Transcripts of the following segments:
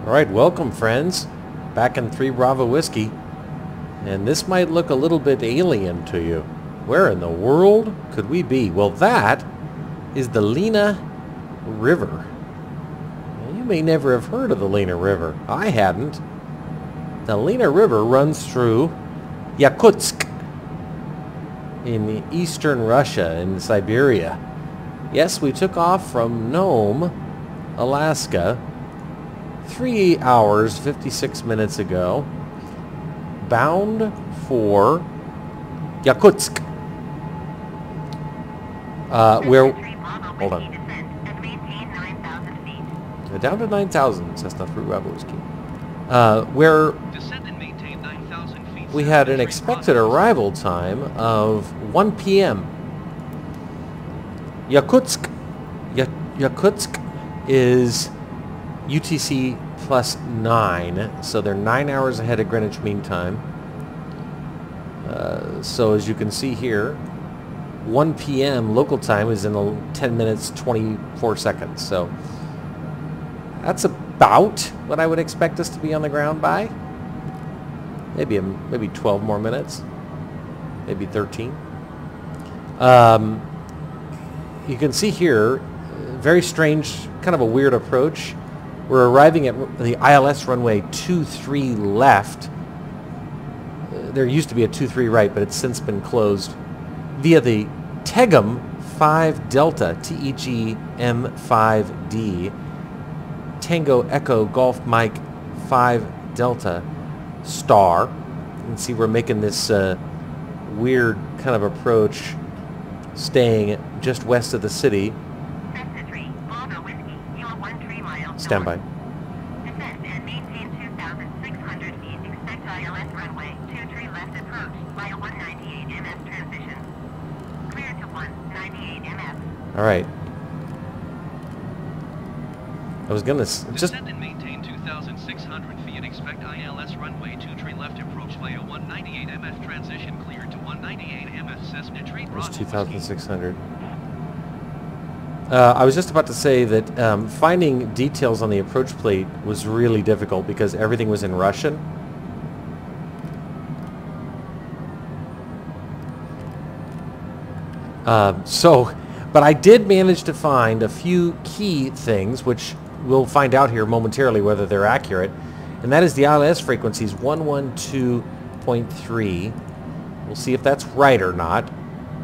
Alright, welcome friends. Back in 3 Bravo Whiskey. And this might look a little bit alien to you. Where in the world could we be? Well, that is the Lena River. You may never have heard of the Lena River. I hadn't. The Lena River runs through Yakutsk in eastern Russia, in Siberia. Yes, we took off from Nome, Alaska, 3 hours, 56 minutes ago, bound for Yakutsk. Hold on. Down to 9,000, Cessna 3 Bravo Whiskey. Where we had an expected arrival time of 1 p.m. Yakutsk is UTC plus 9, so they're 9 hours ahead of Greenwich Mean Time. So as you can see here, 1 p.m. local time is in 10 minutes 24 seconds. So that's about what I would expect us to be on the ground by. Maybe 12 more minutes, maybe 13. You can see here, very strange, kind of a weird approach. We're arriving at the ILS runway 23 left. There used to be a 23 right, but it's since been closed. Via the TEGM 5 Delta, TEG M5D, Tango Echo Golf Mike 5 Delta star. You can see we're making this weird kind of approach, staying just west of the city. Stand by. Descend and maintain 2,600 feet. Expect ILS runway 23 left approach via 198 MS transition. Clear to 198 MS. All right. I was gonna just descend and maintain 2,600 feet. Expect ILS runway 23 left approach via 198 MS transition. Clear to 198 MS. Cessna 3 Bravo. 2,600. I was just about to say that finding details on the approach plate was really difficult because everything was in Russian. But I did manage to find a few key things, which we'll find out here momentarily whether they're accurate. And that is the ILS frequency is 112.3. We'll see if that's right or not.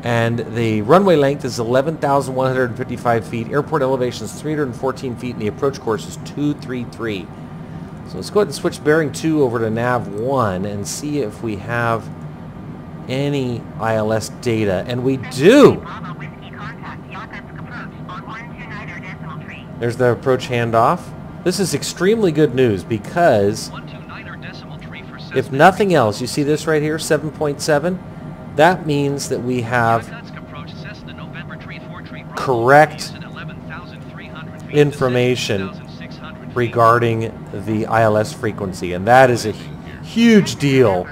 And the runway length is 11,155 feet. Airport elevation is 314 feet, and the approach course is 233. So let's go ahead and switch bearing 2 over to nav 1 and see if we have any ILS data. And we do! There's the approach handoff. This is extremely good news because if nothing else, you see this right here, 7.7? That means that we have correct information regarding the ILS frequency, and that is a huge deal.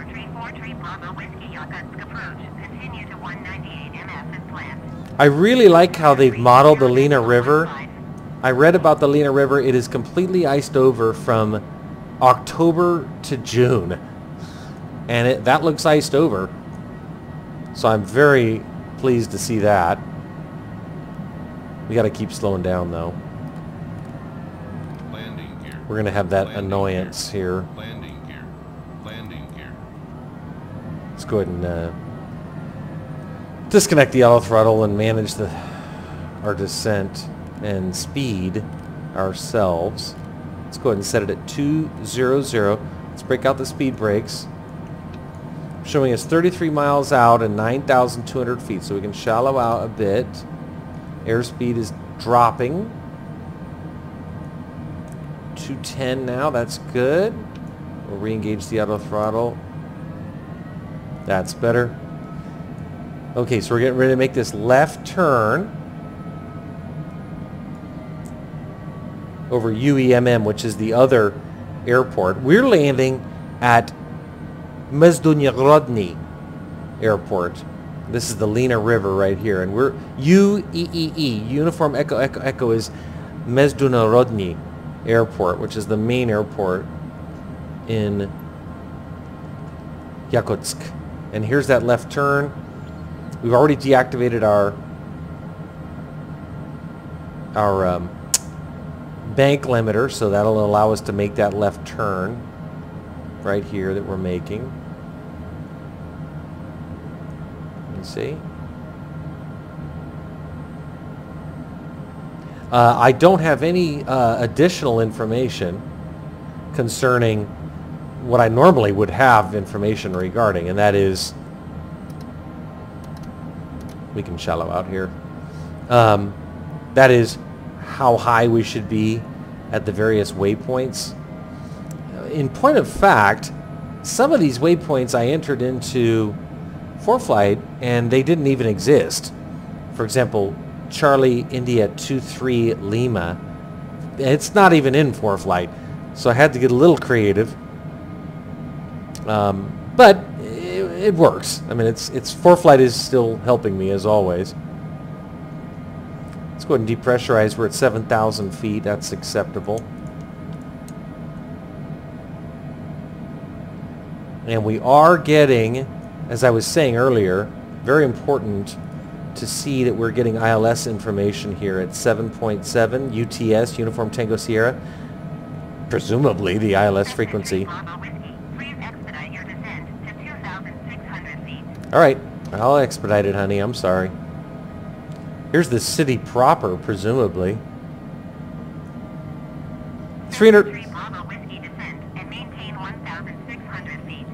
I really like how they've modeled the Lena River. I read about the Lena River. It is completely iced over from October to June, and that looks iced over. So I'm very pleased to see that. We got to keep slowing down though. Landing gear. We're going to have that Landing annoyance gear. here. Landing gear. Landing gear. Let's go ahead and disconnect the auto throttle and manage our descent and speed ourselves. Let's go ahead and set it at 200. Let's break out the speed brakes. Showing us 33 miles out and 9,200 feet, so we can shallow out a bit. Airspeed is dropping. 210 now, that's good. We'll re-engage the auto throttle. That's better. Okay, so we're getting ready to make this left turn over UEMM, which is the other airport. We're landing at Mezhdunarodnyy airport. This is the Lena River right here, and we're UEEE, Uniform Echo Echo Echo is Mezhdunarodnyy. airport, which is the main airport in Yakutsk. And here's that left turn. We've already deactivated our bank limiter, so that'll allow us to make that left turn right here that we're making. You see? I don't have any additional information concerning what I normally would have information regarding, and that is, we can shallow out here, that is how high we should be at the various waypoints. In point of fact, some of these waypoints I entered into Foreflight and they didn't even exist. For example, Charlie India 23 Lima, it's not even in Foreflight, so I had to get a little creative. But it works. I mean, it's Foreflight is still helping me as always. Let's go ahead and depressurize. We're at 7,000 feet. That's acceptable. And we are getting, as I was saying earlier, very important to see that we're getting ILS information here at 7.7 UTS, Uniform Tango Sierra. Presumably the ILS frequency. Alright, I'll expedite it, honey. I'm sorry. Here's the city proper, presumably. 300...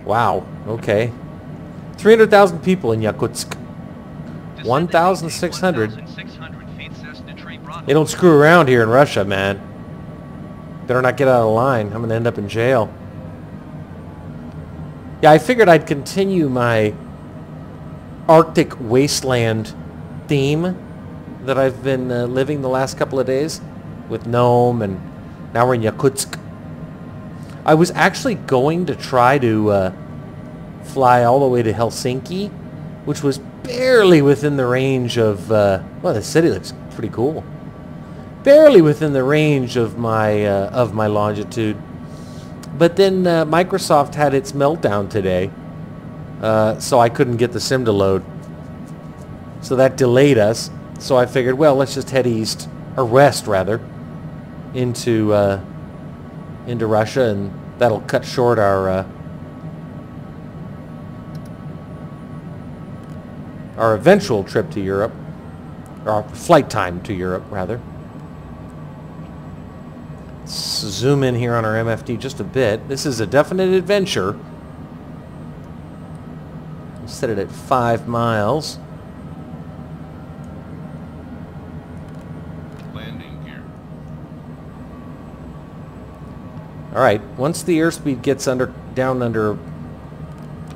Wow, okay. 300,000 people in Yakutsk. 1,600. They don't screw around here in Russia, man. Better not get out of line. I'm going to end up in jail. Yeah, I figured I'd continue my Arctic wasteland theme that I've been living the last couple of days with Nome, and now we're in Yakutsk. I was actually going to try to fly all the way to Helsinki, which was barely within the range of, well, the city looks pretty cool. Barely within the range of my longitude. But then Microsoft had its meltdown today, so I couldn't get the sim to load. So that delayed us. So I figured, well, let's just head east, or west rather, into Russia, and that'll cut short our eventual trip to Europe, or our flight time to Europe rather. Let's zoom in here on our MFD just a bit. This is a definite adventure. We'll set it at 5 miles. Landing gear. All right. Once the airspeed gets down under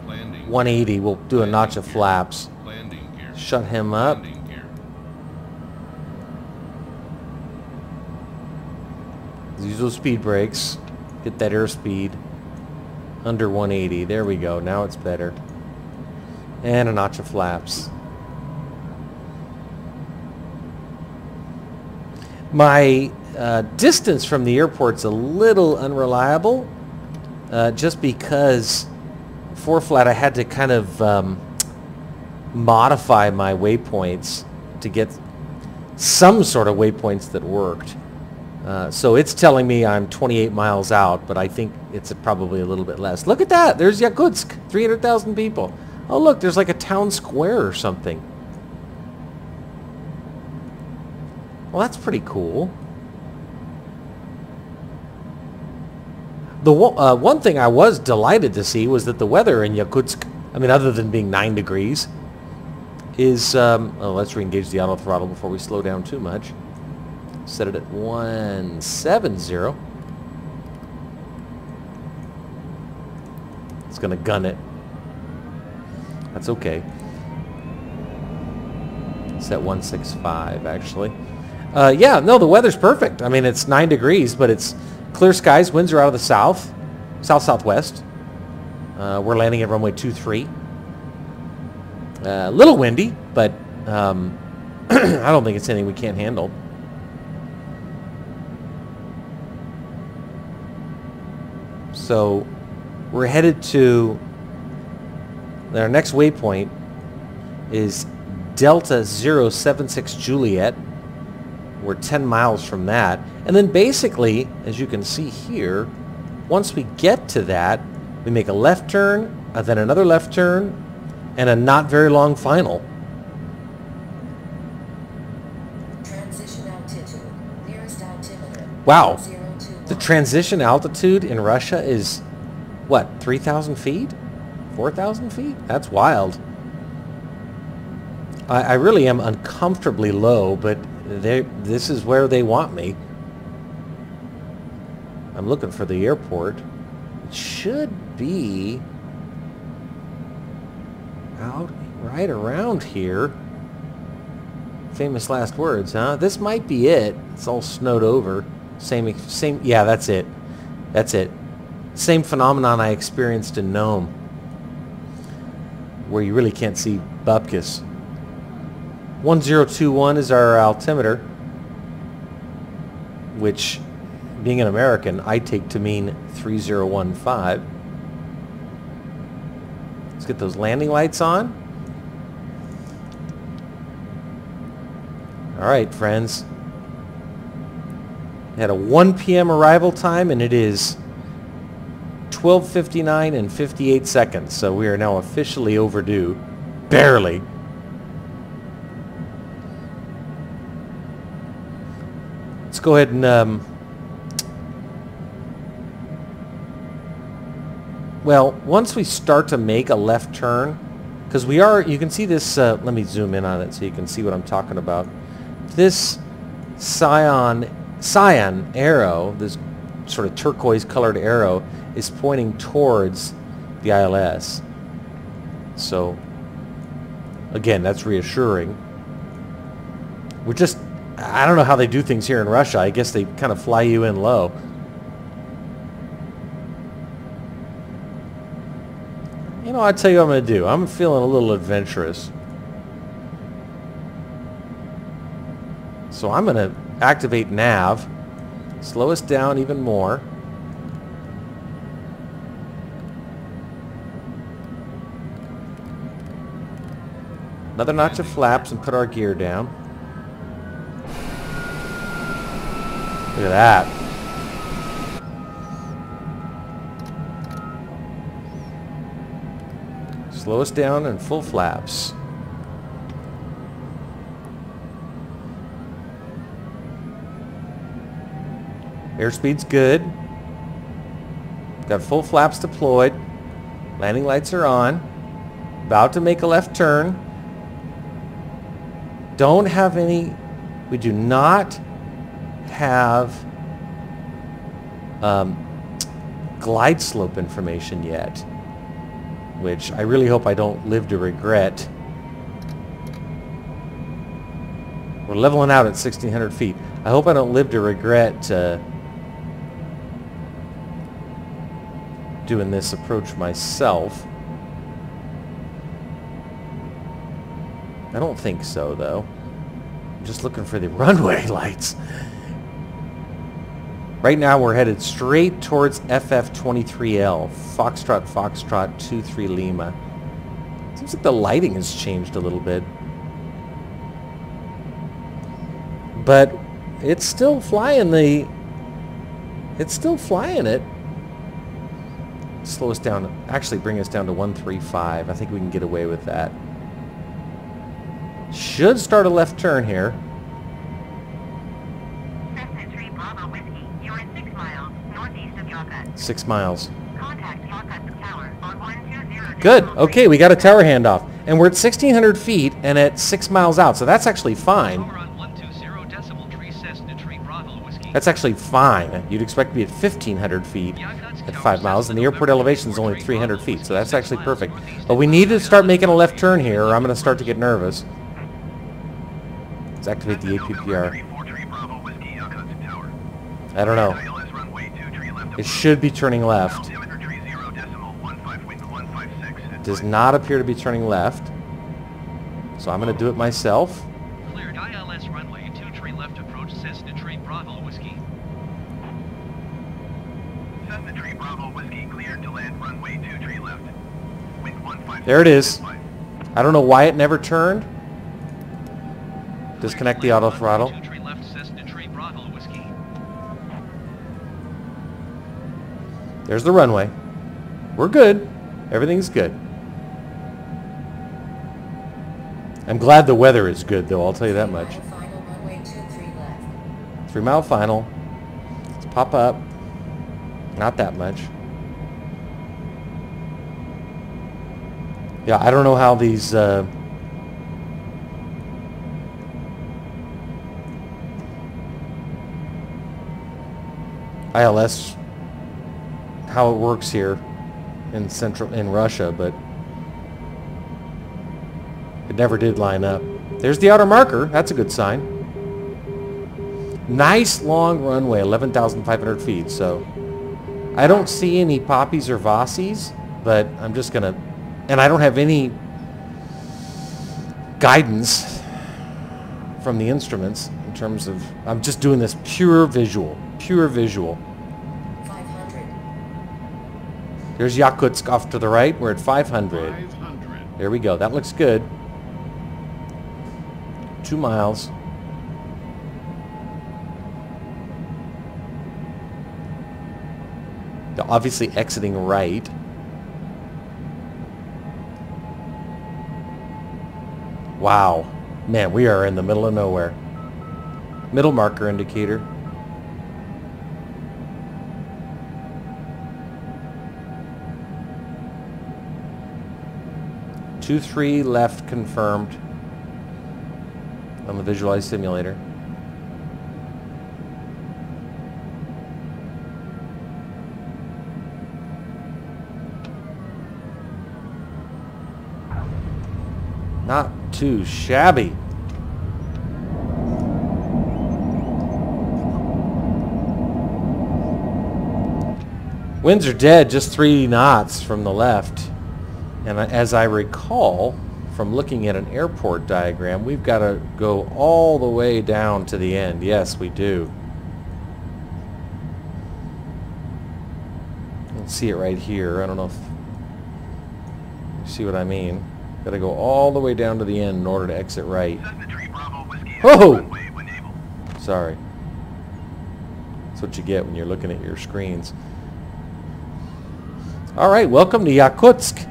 Landing 180, we'll do a notch of flaps. Landing gear. Shut him up. Landing gear. Use those speed brakes. Get that airspeed under 180. There we go. Now it's better. And a notch of flaps. My distance from the airport's a little unreliable, just because Foreflight I had to kind of modify my waypoints to get some sort of waypoints that worked. So it's telling me I'm 28 miles out, but I think it's probably a little bit less. Look at that! There's Yakutsk! 300,000 people. Oh look, there's like a town square or something. Well, that's pretty cool. The one thing I was delighted to see was that the weather in Yakutsk, I mean, other than being 9 degrees, is... oh, let's re-engage the auto throttle before we slow down too much. Set it at 170. It's going to gun it. That's okay. It's at 165, actually. Yeah, no, the weather's perfect. I mean, it's 9 degrees, but it's clear skies. Winds are out of the south, south-southwest. We're landing at runway 23. A little windy, but I don't think it's anything we can't handle. So we're headed to, our next waypoint is Delta 076 Juliet. We're 10 miles from that. And then basically, as you can see here, once we get to that, we make a left turn, then another left turn, and a not very long final. Transition altitude. Nearest altimeter. Wow. 021. The transition altitude in Russia is, what, 3,000 feet? 4,000 feet? That's wild. I really am uncomfortably low, but this is where they want me. I'm looking for the airport. It should be out right around here. Famous last words, huh? This might be it. It's all snowed over. Same, yeah, that's it. That's it. Same phenomenon I experienced in Nome, where you really can't see bupkis. 1021 is our altimeter, which, being an American, I take to mean 3015. Let's get those landing lights on. All right, friends. We had a 1 p.m. arrival time, and it is 12:59 and 58 seconds, so we are now officially overdue. Barely. Let's go ahead and, well, once we start to make a left turn, because we are, you can see this, let me zoom in on it so you can see what I'm talking about. This cyan arrow, this sort of turquoise colored arrow, is pointing towards the ILS. So, again, that's reassuring. We're just, I don't know how they do things here in Russia. I guess they kind of fly you in low. You know, I'll tell you what I'm going to do. I'm feeling a little adventurous. So I'm going to activate nav, slow us down even more. Another notch of flaps and put our gear down. Look at that. Slow us down and full flaps. Airspeed's good. Got full flaps deployed. Landing lights are on. About to make a left turn. Don't have any, we do not have glide slope information yet, which I really hope I don't live to regret. We're leveling out at 1,600 feet. I hope I don't live to regret doing this approach myself. I don't think so, though. I'm just looking for the runway lights. Right now, we're headed straight towards FF23L, Foxtrot, Foxtrot, 23 Lima. Seems like the lighting has changed a little bit. But it's still flying the... It's still flying it. Slow us down. Actually, bring us down to 135. I think we can get away with that. Should start a left turn here. Cessna 3 Bravo Whiskey. You are 6 miles northeast of Yakutsk. 6 miles. Contact Yakutsk Tower on 120. Good. Okay, we got a tower handoff. And we're at 1,600 feet and at 6 miles out, so that's actually fine. Tower on 120.3 Cessna 3 Bravo Whiskey. That's actually fine. You'd expect to be at 1,500 feet at 5 miles, and the airport elevation is only 300 feet, so that's actually perfect. But we need to start making a left turn here, or I'm going to start to get nervous. Let's activate the APPR. I don't know. It should be turning left. It does not appear to be turning left. So I'm going to do it myself. Cleared ILS runway 23 left approach Cessna 3 Bravo Whiskey. Cessna Tree Bravo Whiskey cleared to land runway 23 left. Wind 15. There it is. I don't know why it never turned. Disconnect the auto throttle. 23 left Cessna Tree Bravo Whiskey. There's the runway. We're good. Everything's good. I'm glad the weather is good, though. I'll tell you that much. Final runway 23 left. 3 mile final. Let's pop up. Not that much. Yeah, I don't know how these ILS, how it works here in Russia, but it never did line up. There's the outer marker. That's a good sign. Nice long runway, 11,500 feet. So I don't see any poppies or vossies, but I'm just gonna, and I don't have any guidance from the instruments in terms of, I'm just doing this pure visual. Pure visual. 500. There's Yakutsk off to the right. We're at 500. 500. There we go. That looks good. 2 miles. They're obviously exiting right. Wow. Man, we are in the middle of nowhere. Middle marker indicator. Two, 3 left confirmed on the visualized simulator. Not too shabby. Winds are dead, just 3 knots from the left. And as I recall, from looking at an airport diagram, we've got to go all the way down to the end. Yes, we do. Let's see it right here. I don't know if you see what I mean. Got to go all the way down to the end in order to exit right. Oh! Sorry. That's what you get when you're looking at your screens. All right, welcome to Yakutsk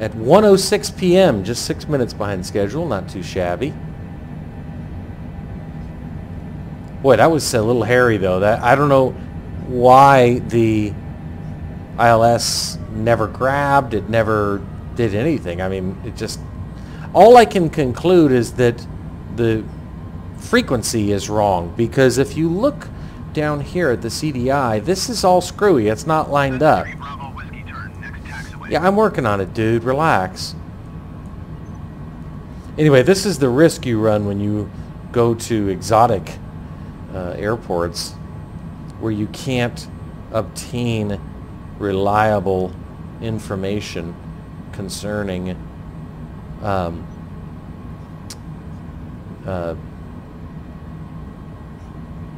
at 1:06 p.m. Just 6 minutes behind schedule. Not too shabby. Boy, that was a little hairy, though. That I don't know why the ILS never grabbed. It never did anything. I mean, it just... All I can conclude is that the frequency is wrong, because if you look down here at the CDI, this is all screwy. It's not lined up. Yeah, I'm working on it, dude. Relax. Anyway, this is the risk you run when you go to exotic airports where you can't obtain reliable information concerning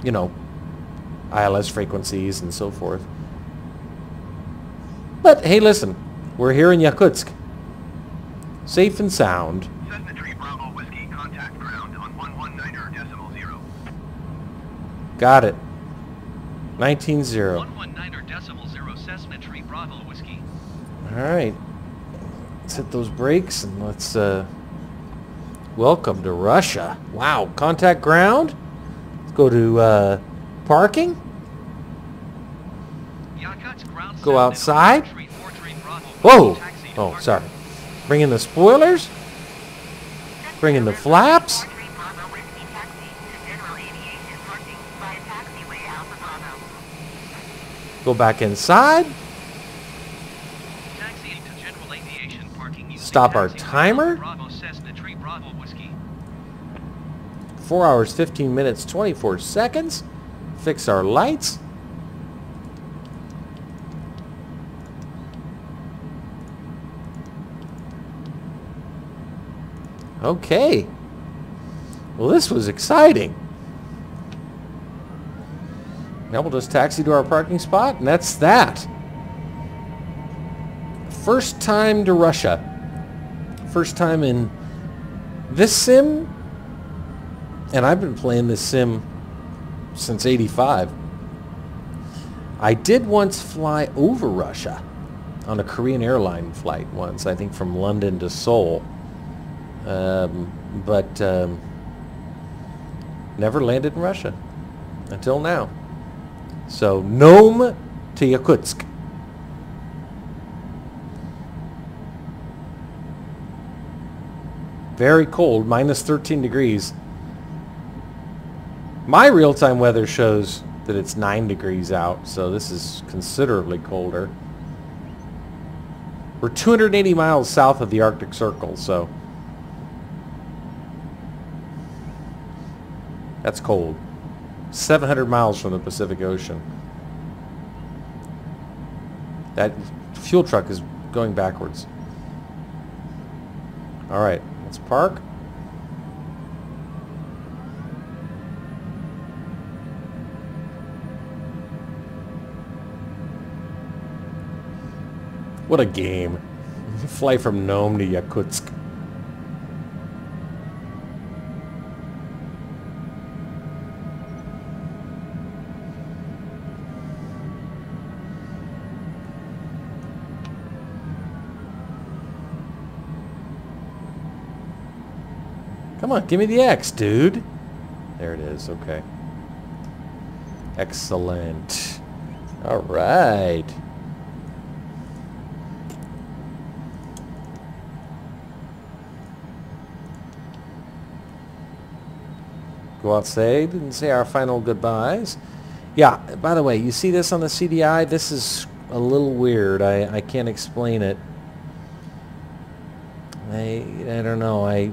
you know, ILS frequencies and so forth. But hey, listen, we're here in Yakutsk, safe and sound. Cessna Tree Bravo Whiskey, contact ground on 119.0. Got it. 19.0. 119.0 Cessna Tree Bravo Whiskey. All right. Let's hit those brakes and let's welcome to Russia. Wow, contact ground. Let's go to parking. Go outside. Whoa! Oh, sorry. Bring in the spoilers. Bring in the flaps. Go back inside. Stop our timer. 4 hours, 15 minutes, 24 seconds. Fix our lights. Okay. Well, this was exciting. Now we'll just taxi to our parking spot, and that's that. First time to Russia. First time in this sim, and I've been playing this sim since '85. I did once fly over Russia on a Korean airline flight once, I think from London to Seoul. But never landed in Russia until now. So Nome to Yakutsk. Very cold, minus 13 degrees. My real-time weather shows that it's 9 degrees out, so this is considerably colder. We're 280 miles south of the Arctic Circle, so that's cold. 700 miles from the Pacific Ocean. That fuel truck is going backwards. All right, let's park. What a game. Fly from Nome to Yakutsk. Come on, give me the X, dude. There it is, okay. Excellent. All right. Go outside and say our final goodbyes. Yeah, by the way, you see this on the CDI? This is a little weird. I can't explain it. I don't know.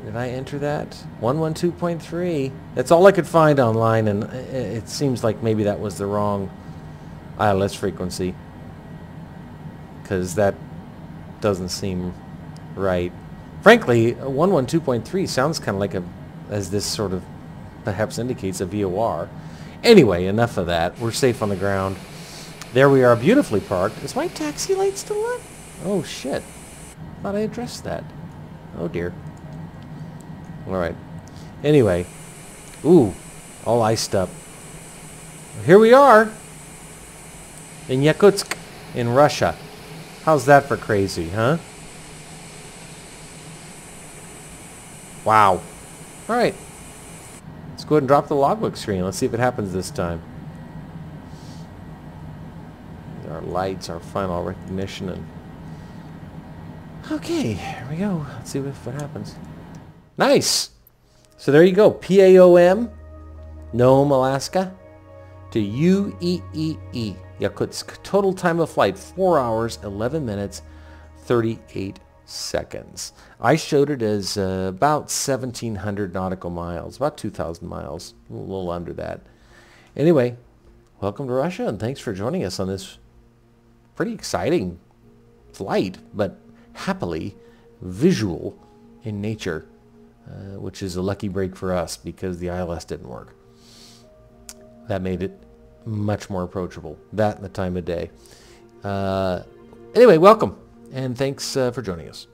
Did I enter that? 112.3. That's all I could find online, and it seems like maybe that was the wrong ILS frequency, because that doesn't seem right. Frankly, 112.3 sounds kind of like as this sort of perhaps indicates, a VOR. Anyway, enough of that. We're safe on the ground. There we are, beautifully parked. Is my taxi light still on? Oh shit. Thought I addressed that. Oh dear. Alright. Anyway. Ooh. All iced up. Here we are. In Yakutsk. In Russia. How's that for crazy, huh? Wow. Alright. Let's go ahead and drop the logbook screen. Let's see if it happens this time. Our lights, our final recognition, and okay, here we go. Let's see what happens. Nice. So there you go. PAOM, Nome, Alaska, to UEEE, Yakutsk. Total time of flight, 4 hours, 11 minutes, 38 seconds. I showed it as about 1,700 nautical miles, about 2,000 miles, a little under that. Anyway, welcome to Russia, and thanks for joining us on this pretty exciting flight, but happily visual in nature, which is a lucky break for us because the ILS didn't work. That made it much more approachable, that and the time of day. Anyway, welcome, and thanks for joining us.